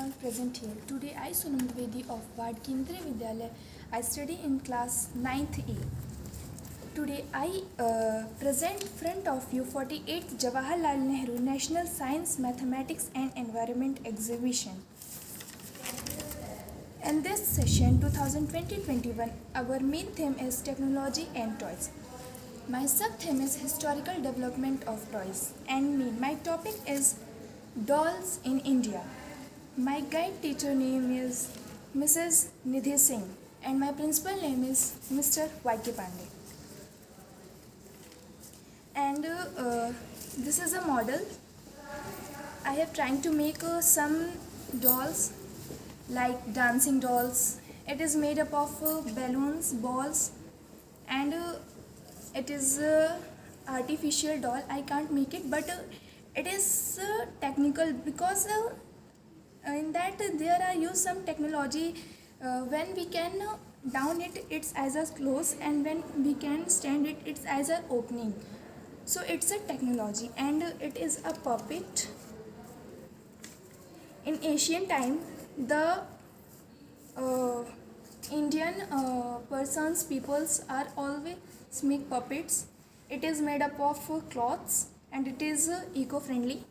all present here. Today I, Sonam Dwivedi of Ward Kendriya Vidyalaya, I study in class 9th E. Today I present front of you 48th Jawaharlal Nehru National Science, Mathematics and Environment Exhibition. In this session 2020-21, our main theme is technology and toys. My sub-theme is historical development of toys, and my topic is dolls in India. My guide teacher name is Mrs. Nidhi Singh and my principal name is Mr. Y.K. Pandey. And this is a model. I have trying to make some dolls like dancing dolls. It is made up of balloons, balls, and it is artificial doll. I can't make it, but it is technical because in that there are used some technology. When we can down it, it's as a close, and when we can stand it, it's as a opening. So it's a technology, and it is a puppet. In ancient time, the Indian peoples are always make puppets. It is made up of cloths, and it is eco-friendly.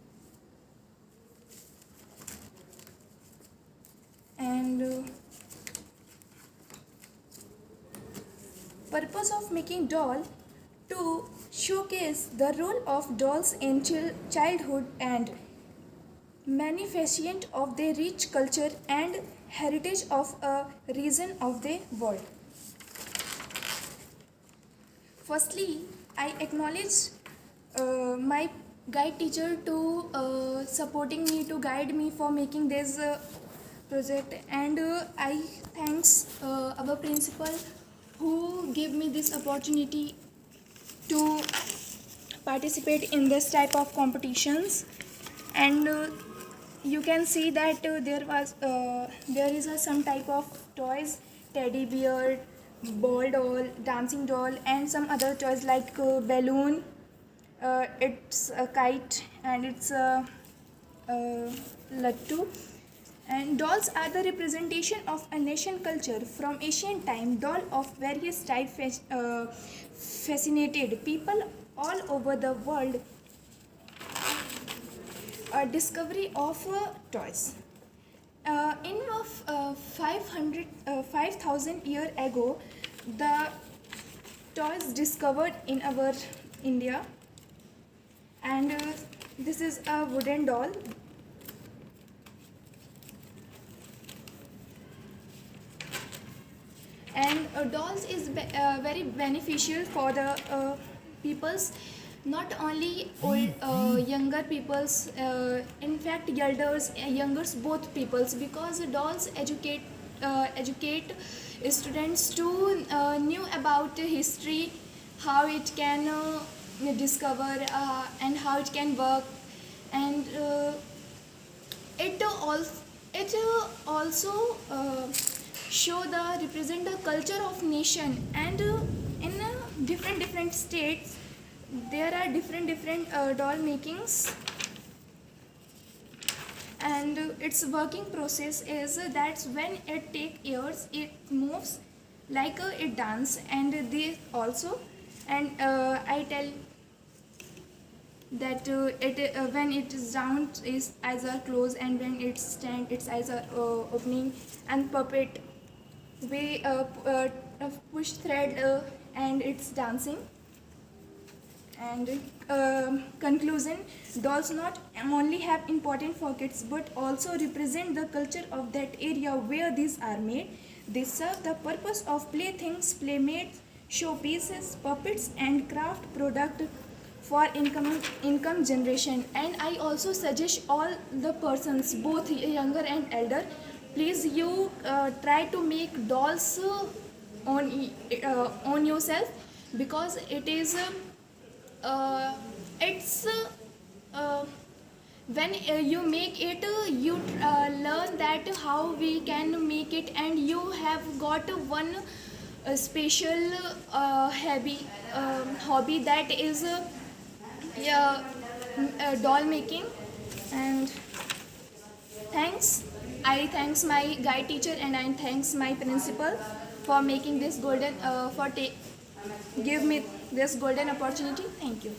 And purpose of making doll to showcase the role of dolls in childhood and manifestation of their rich culture and heritage of a region of the world. Firstly, I acknowledge my guide teacher to supporting me, to guide me for making this project, and I thanks our principal who gave me this opportunity to participate in this type of competitions. And you can see that there is some type of toys, teddy bear, ball doll, dancing doll, and some other toys like balloon, it's a kite, and it's a lattu. And dolls are the representation of a nation culture from ancient time. Doll of various types fascinated people all over the world. A discovery of toys. In 5,000 years ago, the toys discovered in our India, and this is a wooden doll. And dolls is very beneficial for the peoples, not only old younger peoples, in fact elders, youngers, both peoples, because dolls educate students to knew about history, how it can discover and how it can work, and it also show the represent the culture of nation. And in different states there are different doll makings, and its working process is that's when it take years, it moves like it dance, and they also, and I tell that when it is down is as a close, and when it stand it's as a opening. And puppet, we push thread and it's dancing. And conclusion, dolls not only have important for kids but also represent the culture of that area where these are made. They serve the purpose of playthings, playmates, showpieces, puppets and craft product for income generation. And I also suggest all the persons, both younger and elder, please you try to make dolls on yourself, because it is it's when you make it, you learn that how we can make it, and you have got one special hobby that is doll making. And thanks. I thanks my guide teacher and I thanks my principal for making this golden give me this golden opportunity. Thank you.